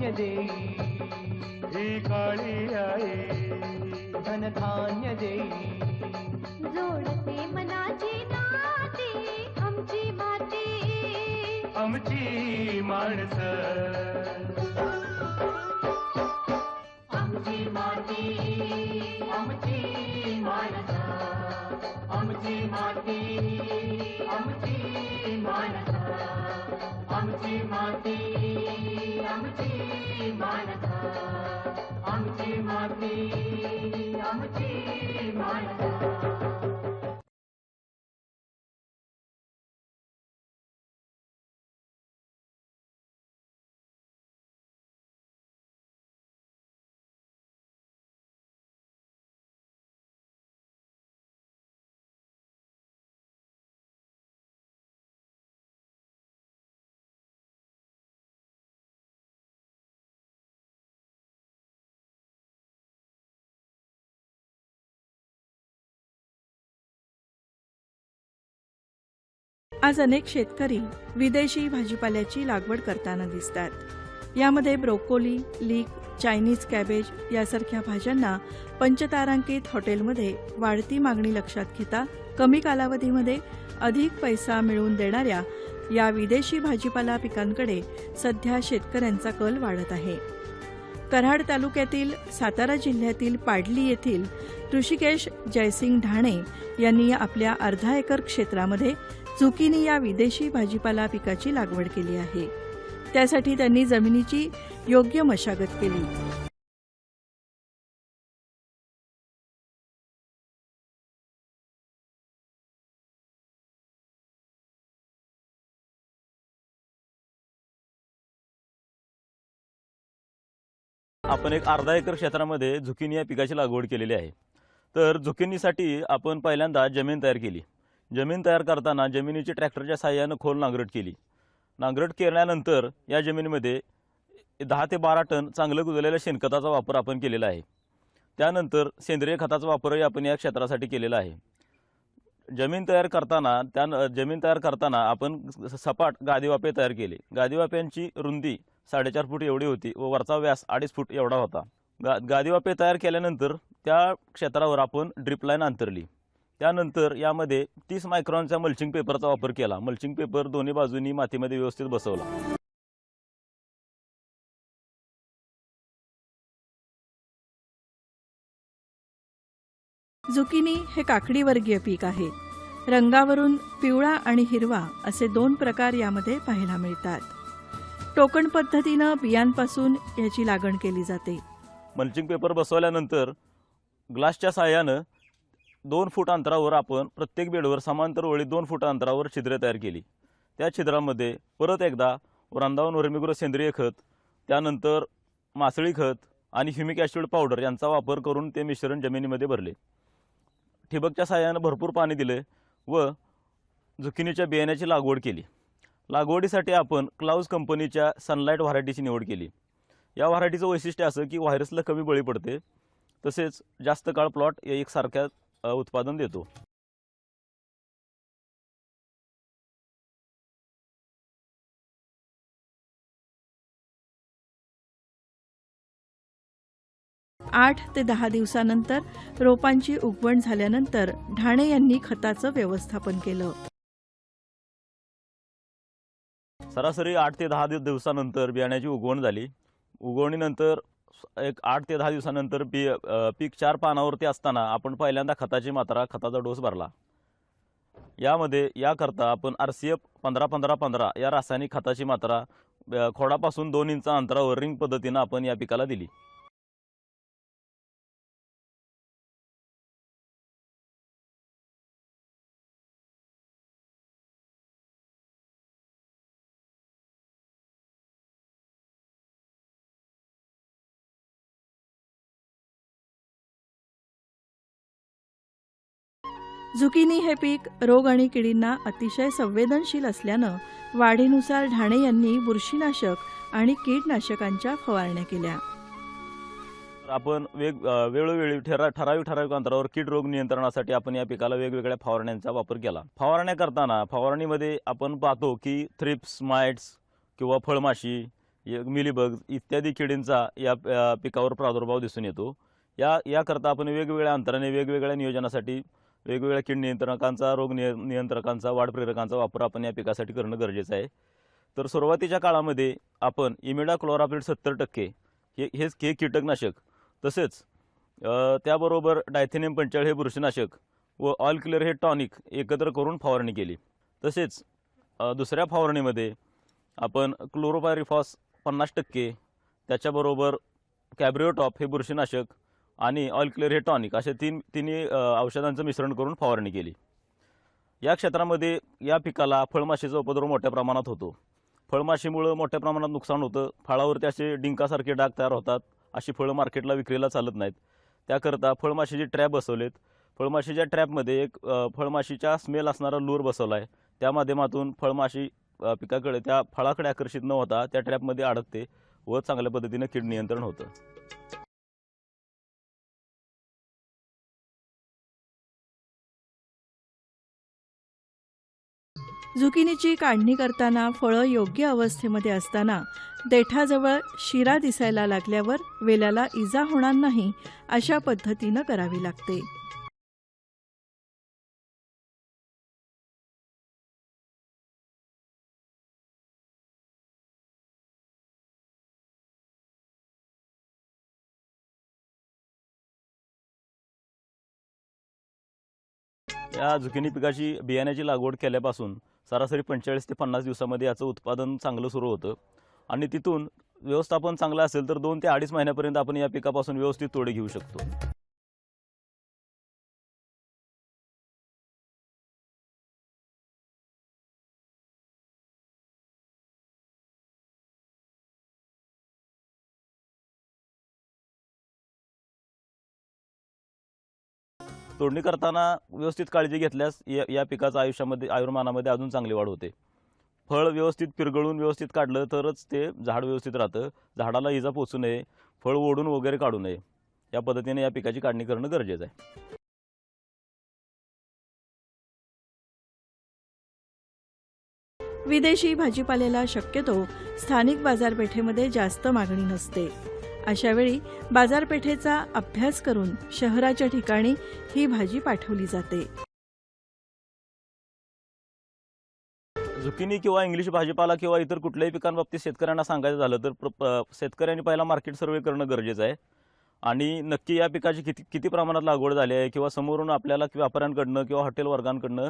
धान्य देई, ही काळी आई धनधान्य देई. जोडते मनाची नाती आमची माती, आमची माणसं. आमची माती, आमची माणसं, आमची माती, आमची माणसं, आमची माती, आमची माणसं, आमची माती, आमची माणसं. आज अनेक शेतकरी विदेशी भाजीपाल्याची लागवड करताना दिसतात. यामध्ये ब्रोकोली, लीक, चायनीज कॅबेज यासारख्या भाज्यांना पंचतारांकित हॉटेलमध्ये वाढती मागणी लक्षात घेता कमी कालावधीमध्ये अधिक पैसा मिळवून देणाऱ्या या विदेशी भाजीपाला पिकांकडे सध्या शेतकऱ्यांचा कल वाढत आहे. कराड तालुक्यातील सातारा जिल्ह्यातील पाडली येथील ऋषिकेश जयसिंग ढाणे यांनी आपल्या अर्धा एकर क्षेत्रामध्ये झुकिनी या विदेशी भाजीपाला पिकाची लागवड केली आहे. त्यासाठी त्यांनी जमिनीची योग्य मशागत केली. आपण एक अर्धा एकर क्षेत्रामध्ये झुकिनी या पिकाची लागवड केलेली आहे. तर झुकिनीसाठी आपण पहिल्यांदा जमीन तयार केली. जमीन तयार करताना जमिनीची ट्रॅक्टरच्या साहाय्याने खोल नांगरट केली. नांगरट केल्यानंतर या जमिनीमध्ये 10 ते 12 टन चांगलं कुजलेल्या शेणखताचा वापर आपण केलेला आहे. त्यानंतर सेंद्रिय खताचा वापरही आपण या क्षेत्रासाठी केलेला आहे. जमीन तयार करताना आपण सपाट गादीवाफे तयार केले. गादीवाफ्यांची रुंदी 4.5 फूट एवढी होती व वरचा व्यास 2.5 फूट एवढा होता. गादीवाफे तयार केल्यानंतर त्या क्षेत्रावर आपण ड्रिप लाईन अंतरली. त्यानंतर यामध्ये 30 मायक्रॉनचा मल्चिंग पेपरचा वापर केला. मल्चिंग पेपर दोन्ही बाजूंनी मातीमध्ये व्यवस्थित बसवला. झुकिनी हे काकडीवर्गीय पीक आहे. रंगावरून पिवळा आणि हिरवा असे 2 प्रकार यामध्ये पाहायला मिळतात. टोकन पद्धतीनं बियांपासून याची लागण केली जाते. मल्चिंग पेपर बसवल्यानंतर ग्लासच्या साहाय्यानं 2 फूट अंतरावर आपण प्रत्येक बेडवर समांतर ओळी 2 फूट अंतरावर छिद्रे तयार केली. त्या छिद्रामध्ये परत एकदा वृंदावन वर्मीग्रो सेंद्रिय खत, त्यानंतर मासळी खत आणि ह्युमिक ॲसिड पावडर यांचा वापर करून ते मिश्रण जमिनीमध्ये भरले. ठिबकच्या साहाय्यानं भरपूर पाणी दिले व झुकिनीच्या बियाण्याची लागवड केली. लागवडीसाठी आपण क्लाउज कंपनीच्या सनलाईट व्हरायटीची निवड केली. या व्हरायटीचं वैशिष्ट्य असं की व्हायरसला कमी बळी पडते, तसेच जास्त काळ प्लॉट एकसारख्या उत्पादन देतो. आठ ते 10 दिवसानंतर रोपांची उगवण झाल्यानंतर ढाणे यांनी खताचं व्यवस्थापन केलं. सरासरी 8 ते 10 दिवसानंतर बियाण्याची उगवण झाली. उगवणीनंतर एक 8 ते 10 दिवसानंतर पीक 4 पानावरती असताना आपण पहिल्यांदा खताचा डोस भरला. यामध्ये याकरता आपण RCF 15-15-15 या रासायनिक खताची मात्रा खोडापासून 2 इंच अंतरावर रिंग पद्धतीनं आपण या पिकाला दिली. झुकिनी हे पीक रोग आणि किडींना अतिशय संवेदनशील असल्यानं वाढीनुसार ढाणे यांनी बुरशीनाशक आणि कीटनाशकांच्या फवारण्या केल्या. आपण वेळोवेळी ठराविक अंतरावर कीड रोग नियंत्रणासाठी आपण या पिकाला वेगवेगळ्या फवारण्यांचा वापर केला. फवारण्या करताना फवारणीमध्ये आपण पाहतो की थ्रिप्स, माइट्स किंवा फळमाशी मिलीबग इत्यादी किडींचा या पिकावर प्रादुर्भाव दिसून येतो। याकरता आपण वेगवेगळ्या अंतराने वेगवेगळ्या नियोजनासाठी वेगवेगळ्या कीड नियंत्रकांचा, रोग नियंत्रकांचा, वाढ प्रेरकांचा वापर आपण या पिकासाठी करणं गरजेचं आहे। तर सुरुवातीच्या काळामध्ये आपण इमिडाक्लोराप्रिड 70% हे कीटकनाशक, तसेच त्याबरोबर डायथेनियम 45 हे बुरशीनाशक व ऑल क्लिअर हे टॉनिक एकत्र करून फवारणी केली। तसेच दुसऱ्या फवारणीमध्ये आपण क्लोरोपायरिफॉस 50%, त्याच्याबरोबर कॅब्रिओटॉप हे बुरशीनाशक आणि ऑल क्लिअर हे टॉनिक असे तिन्ही औषधांचं मिश्रण करून फवारणी केली। या क्षेत्रामध्ये या पिकाला फळमाशीचा उपद्रव मोठ्या प्रमाणात होतो। फळमाशीमुळे मोठ्या प्रमाणात नुकसान होतं। फळावरती असे डिंकासारखे डाग तयार होतात। अशी फळं मार्केटला विक्रीला चालत नाहीत। त्याकरता फळमाशीचे ट्रॅप बसवलेत। फळमाशीच्या ट्रॅपमध्ये एक फळमाशीचा स्मेल असणारा लूर बसवला आहे। त्या माध्यमातून फळमाशी पिकाकडे, त्या फळाकडे आकर्षित न होता त्या ट्रॅपमध्ये अडकते व चांगल्या पद्धतीने कीड नियंत्रण होतं। झुकिनीची काढणी करताना फळं योग्य अवस्थेमध्ये असताना देठाजवळ शिरा दिसायला लागल्यावर वेल्याला इजा होणार नाही अशा पद्धतीनं करावी लागते। या झुकिनी पिकाची बियाण्याची लागवड केल्यापासून सरासरी 45 ते 50 दिवसामध्ये याचं उत्पादन चांगलं सुरू होतं आणि तिथून व्यवस्थापन चांगलं असेल तर 2 ते 2.5 महिन्यापर्यंत आपण या पिकापासून व्यवस्थित तोडे घेऊ शकतो। तोडणी करताना व्यवस्थित काळजी घेतल्यास या पिकाच्या आयुर्मानामध्ये अजून चांगली वाढ होते। फळ व्यवस्थित पिरगळून व्यवस्थित काढलं तरच ते झाड व्यवस्थित राहतं। झाडाला इजा पोचू नये, फळ ओढून वगैरे काढू नये। या पद्धतीने या पिकाची काढणी करणं गरजेचं आहे। विदेशी भाजीपाल्याला शक्यतो स्थानिक बाजारपेठेमध्ये जास्त मागणी नसते। अशावेळी बाजारपेठेचा अभ्यास करून शहराच्या ठिकाणी ही भाजी पाठवली जाते। झुकिनी किंवा इंग्लिश भाजीपाला किंवा इतर कुठल्याही पिकांबाबतीत शेतकऱ्यांना सांगायचं झालं तर शेतकऱ्यांनी पहिला मार्केट सर्वे करणं गरजेचं आहे आणि नक्की या पिकाची किती प्रमाणात लागवड झाली आहे किंवा समोरून आपल्याला व्यापाऱ्यांकडनं किंवा हॉटेल वर्गांकडनं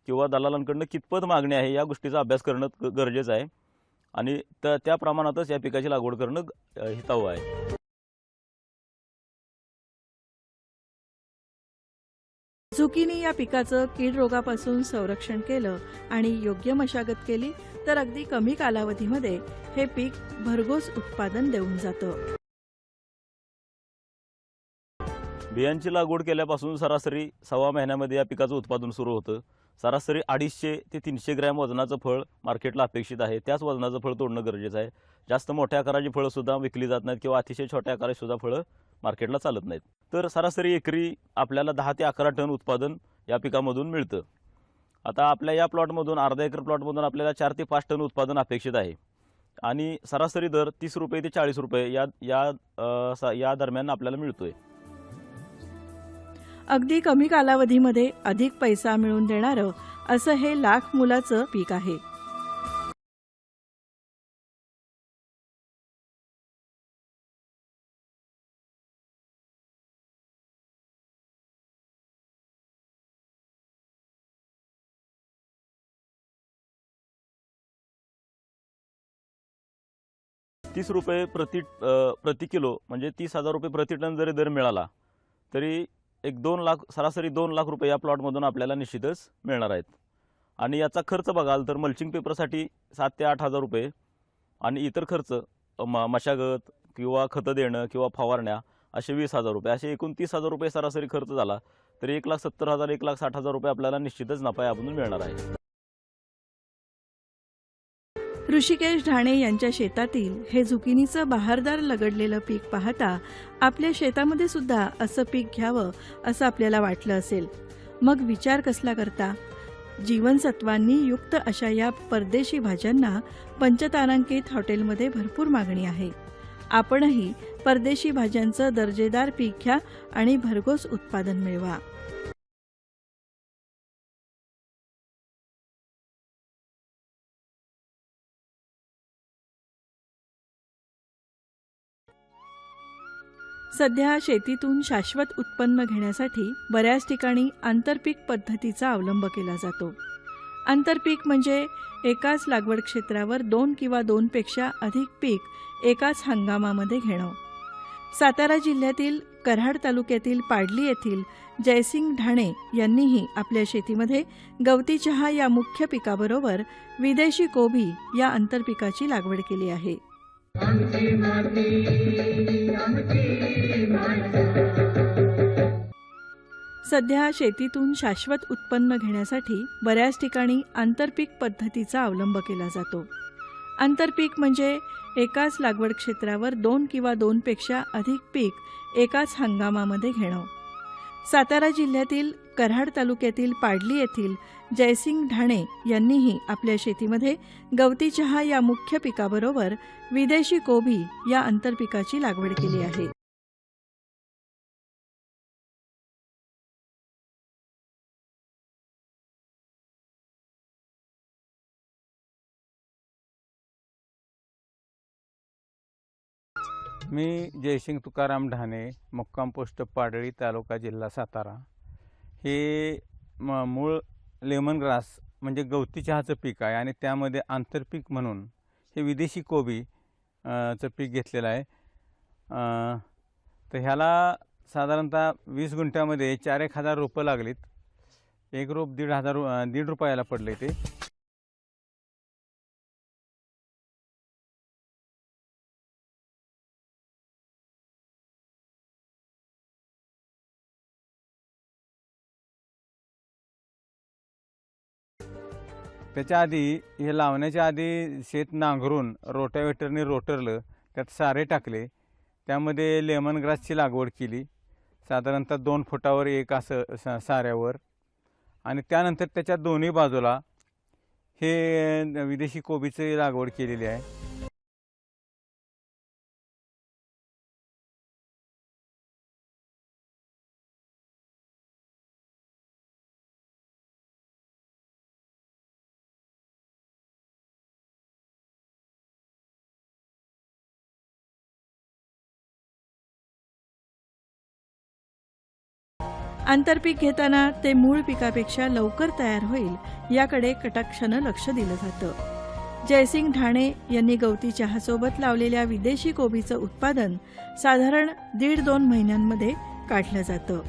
किंवा दलालांकडनं कितपत मागणी आहे या गोष्टीचा अभ्यास करणं गरजेचं आहे आणि त्या प्रमाणातच या पिकाची लागवड करणं हितावह आहे। झुकिनी या पिकाचं कीड रोगापासून संरक्षण केलं आणि योग्य मशागत केली तर अगदी कमी कालावधीमध्ये हे पीक भरघोस उत्पादन देऊन जातं। बियांची लागवड केल्यापासून सरासरी 6 महिन्यामध्ये या पिकाचं उत्पादन सुरू होतं। सरासरी 250 ते 300 ग्रॅम वजनाचं फळ मार्केटला अपेक्षित आहे। त्याच वजनाचं फळ तोडणं गरजेचं आहे। जास्त मोठ्या आकाराची फळं सुद्धा विकली जात नाहीत किंवा अतिशय छोट्या आकाराची सुद्धा फळं मार्केटला चालत नाहीत। तर सरासरी एकरी आपल्याला 10 ते 11 टन उत्पादन या पिकामधून मिळतं। आता आपल्या या प्लॉटमधून अर्धा एकर प्लॉटमधून आपल्याला 4 ते 5 टन उत्पादन अपेक्षित आहे आणि सरासरी दर 30 रुपये ते 40 रुपये या दरम्यान आपल्याला मिळतोय। अगदी कमी कालावधीमध्ये अधिक पैसा मिळवून देणारं असं हे लाख मुलाचं पीक आहे। ₹30 प्रति किलो म्हणजे 30,000 रुपये प्रति टन जरी दर मिळाला तरी एक 2 लाख सरासरी 2 लाख रुपये या प्लॉटमधून आपल्याला निश्चितच मिळणार आहेत। आणि याचा खर्च बघाल तर मल्चिंग पेपरसाठी 7 ते 8,000 रुपये आणि इतर खर्च मशागत किंवा खतं देणं किंवा फवारण्या असे 20,000 रुपये, असे एकूण 30,000 रुपये सरासरी खर्च झाला तरी 1,70,000 1,60,000 रुपये आपल्याला निश्चितच नफा यामधून मिळणार आहे। ऋषिकेश ढाणे यांच्या शेतातील हे झुकिनीचं बहारदार लगडलेलं पीक पाहता आपल्या शेतामध्ये सुद्धा असं पीक घ्यावं असं आपल्याला वाटलं असेल। मग विचार कसला करता? जीवनसत्वांनी युक्त अशा या परदेशी भाज्यांना पंचतारांकित हॉटेलमध्ये भरपूर मागणी आहे. आपणही परदेशी भाज्यांचं दर्जेदार पीक घ्या आणि भरघोस उत्पादन मिळवा. सध्या शेतीतून शाश्वत उत्पन्न घेण्यासाठी बऱ्याच ठिकाणी आंतरपीक पद्धतीचा अवलंब केला जातो. आंतरपीक म्हणजे एकाच लागवड क्षेत्रावर 2 किंवा 2 पेक्षा अधिक पीक एकाच हंगामामध्ये घेणं. सातारा जिल्ह्यातील कराड तालुक्यातील पाडली येथील जयसिंग ढाणे यांनीही आपल्या शेतीमध्ये गवती चहा या मुख्य पिकाबरोबर विदेशी कोबी या आंतरपिकाची लागवड केली आहे. आमची माती आमची माणसं. सध्या शेतीतून शाश्वत उत्पन्न घेण्यासाठी बऱ्याच ठिकाणी आंतरपीक पद्धतीचा अवलंब केला जातो. आंतरपीक म्हणजे एकाच लागवड क्षेत्रावर 2 किंवा 2 पेक्षा अधिक पीक एकाच हंगामामध्ये घेणं. सातारा जिल्ह्यातील कराड तालुक्यातील पाडली येथील जयसिंग ढाणे यांनीही आपल्या शेतीमध्ये गवती चहा या मुख्य पिकाबरोबर विदेशी कोबी या आंतरपिकाची लागवड केली आहे. मी जयसिंग तुकाराम ढाणे, मुक्काम पोस्ट पाडळी, तालुका जिल्हा सातारा. हे मूळ लेमन ग्रास म्हणजे गवती चहाचं पीक आहे आणि त्यामध्ये आंतरपीक म्हणून हे विदेशी कोबी चं पीक घेतलेलं आहे. तर ह्याला साधारणतः 20 गुंठ्यामध्ये 4-1 हजार रोपं लागलीत. एक रोप 1.5 रुपयाला पडले ते. त्याच्या आधी हे लावण्याच्या आधी शेत नांगरून रोटावेटरने रोटरलं, त्यात सारे टाकले, त्यामध्ये लेमन ग्रासची लागवड केली साधारणतः 2 फुटावर एक असं साऱ्यावर. आणि त्यानंतर त्याच्या दोन्ही बाजूला हे विदेशी कोबीची लागवड केलेली आहे. आंतरपीक घेताना ते मूळ पिकापेक्षा लवकर तयार होईल याकडे कटाक्षानं लक्ष दिलं जातं. जयसिंग ढाणे यांनी गवती चहासोबत लावलेल्या विदेशी कोबीचं उत्पादन साधारण 1.5-2 महिन्यांमध्ये काढलं जातं.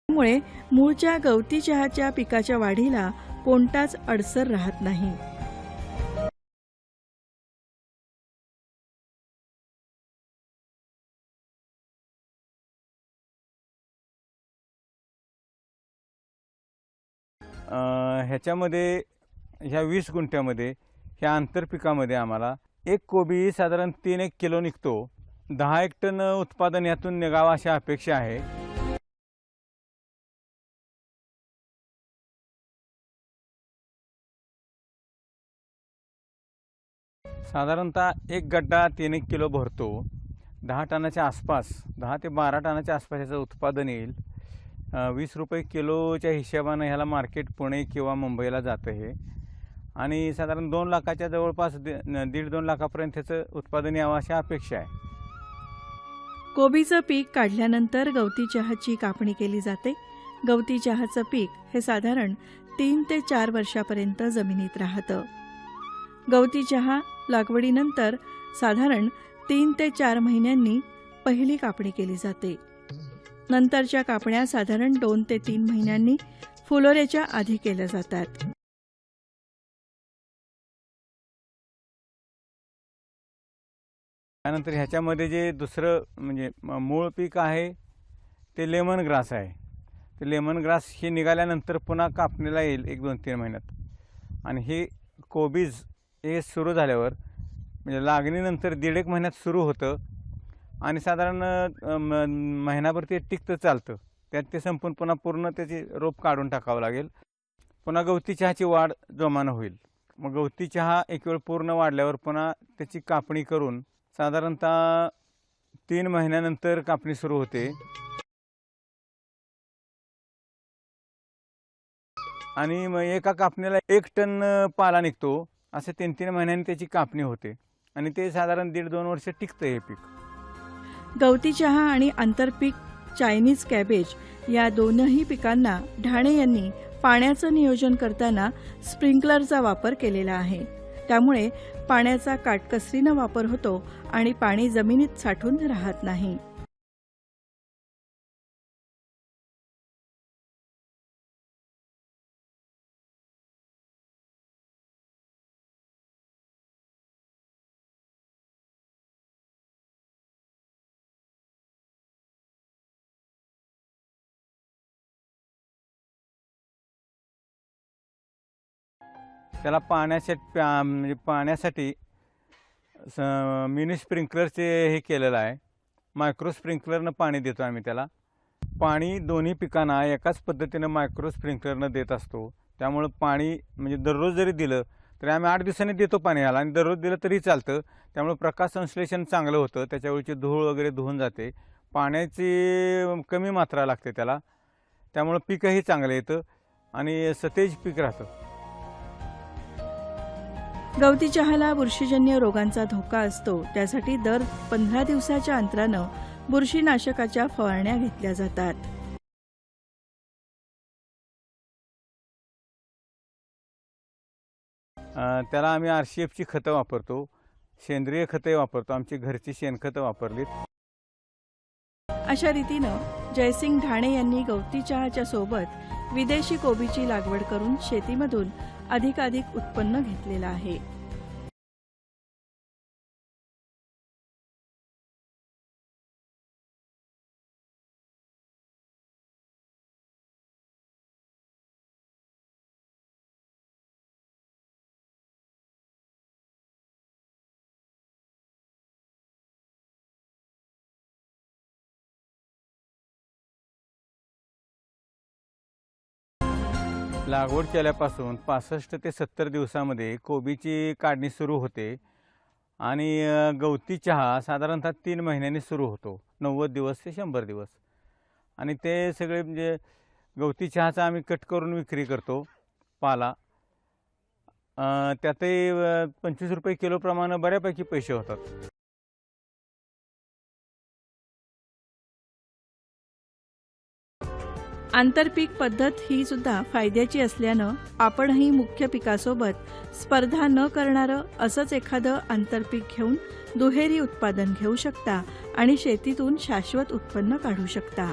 त्यामुळे मूळच्या गवती चहाच्या पिकाच्या वाढीला कोणताच अडसर राहत नाही. ह्याच्यामध्ये ह्या 20 गुंठ्यामध्ये ह्या आंतरपिकामध्ये आम्हाला एक कोबी साधारण 3-1 किलो निघतो. 10-1 टन उत्पादन यातून निघावं अशी अपेक्षा आहे. साधारणतः एक गड्डा 3-1 किलो भरतो. 10 टनाच्या आसपास, 10 ते 12 टनाच्या आसपास याचं उत्पादन येईल. 20 रुपये किलोच्या हिशोबानं ह्याला मार्केट पुणे किंवा मुंबईला जातं हे. आणि साधारण 2 लाखाच्या जवळपास 1.5-2 लाखापर्यंत ह्याचं उत्पादन यावं अशी अपेक्षा आहे. कोबीचं पीक काढल्यानंतर गवती चहाची कापणी केली जाते. गवती चहाचं पीक हे साधारण 3 ते 4 वर्षापर्यंत जमिनीत राहतं. गवती चहा लागवडीनंतर साधारण 3 ते 4 महिन्यांनी पहिली कापणी केली जाते. नंतरच्या कापण्या साधारण 2 ते 3 महिन्यांनी फुलोऱ्याच्या आधी केल्या जातात. त्यानंतर ह्याच्यामध्ये जे दुसरं म्हणजे मूळ पीक आहे ते लेमन ग्रास आहे. ते लेमन ग्रास हे निघाल्यानंतर पुन्हा कापणीला येईल 1-2-3 महिन्यात. आणि हे कोबीज हे सुरू झाल्यावर म्हणजे लागणीनंतर 1.5-1 महिन्यात सुरू होतं आणि साधारण महिनाभर ते टिकतं चालतं. त्यात ते संपून पुन्हा पूर्ण त्याची रोप काढून टाकावं लागेल. पुन्हा गवती चहाची वाढ जोमानं होईल. मग गवती चहा एक वेळ पूर्ण वाढल्यावर पुन्हा त्याची कापणी करून साधारणतः 3 महिन्यानंतर कापणी सुरू होते. आणि मग एका कापणीला 1 टन पाला निघतो. असं 3-3 महिन्यांनी त्याची कापणी होते आणि ते साधारण 1.5-2 वर्ष टिकतं हे पीक. गवती चहा आणि आंतरपीक चायनीज कॅबेज या दोनही पिकांना ढाणे यांनी पाण्याचं नियोजन करताना स्प्रिंकलरचा वापर केलेला आहे. त्यामुळे पाण्याचा काटकसरीनं वापर होतो आणि पाणी जमिनीत साठून राहत नाही. त्याला पाण्यासाठी मिनी स्प्रिंकलरचे हे केलेलं आहे. मायक्रो स्प्रिंकलरनं पाणी देतो आम्ही त्याला. पाणी दोन्ही पिकांना एकाच पद्धतीनं मायक्रो स्प्रिंकलरनं देत असतो. त्यामुळं पाणी म्हणजे दररोज जरी दिलं तरी आम्ही 8 दिवसांनी देतो पाणी याला आणि दररोज दिलं तरी चालतं. त्यामुळे प्रकाश संश्लेषण चांगलं होतं. त्याच्यावरची धूळ वगैरे धुवून जाते. पाण्याची कमी मात्रा लागते त्याला. त्यामुळं पीकही चांगलं येतं आणि सतेज पीक राहतं. गवती चहाला बुरशीजन्य रोगांचा धोका असतो. त्यासाठी दर 15 दिवसाच्या अंतरानं बुरशीनाशकाच्या फवारण्या घेतल्या जातात. त्याला आम्ही RCFची खतं वापरतो. सेंद्रिय खते वापरतो. आमची घरची शेणखतं वापरलीत. अशा रीतीनं जयसिंग ढाणे यांनी गवती चहाच्या सोबत विदेशी कोबीची लागवड करून शेतीमधून अधिकाधिक उत्पन्न घेतलेलं आहे. लागवड केल्यापासून 65 ते 70 दिवसामध्ये कोबीची काढणी सुरू होते आणि गवती चहा साधारणतः 3 महिन्यांनी सुरू होतो. 90 दिवस ते 100 दिवस. आणि ते सगळे म्हणजे गवती चहाचा आम्ही कट करून विक्री करतो पाला. त्यातही 25 रुपये किलोप्रमाणे बऱ्यापैकी पैसे होतात. आंतरपीक पद्धत ही सुद्धा फायद्याची असल्यानं आपणही मुख्य पिकासोबत स्पर्धा न करणारं असंच एखादं आंतरपीक घेऊन दुहेरी उत्पादन घेऊ शकता आणि शेतीतून शाश्वत उत्पन्न काढू शकता.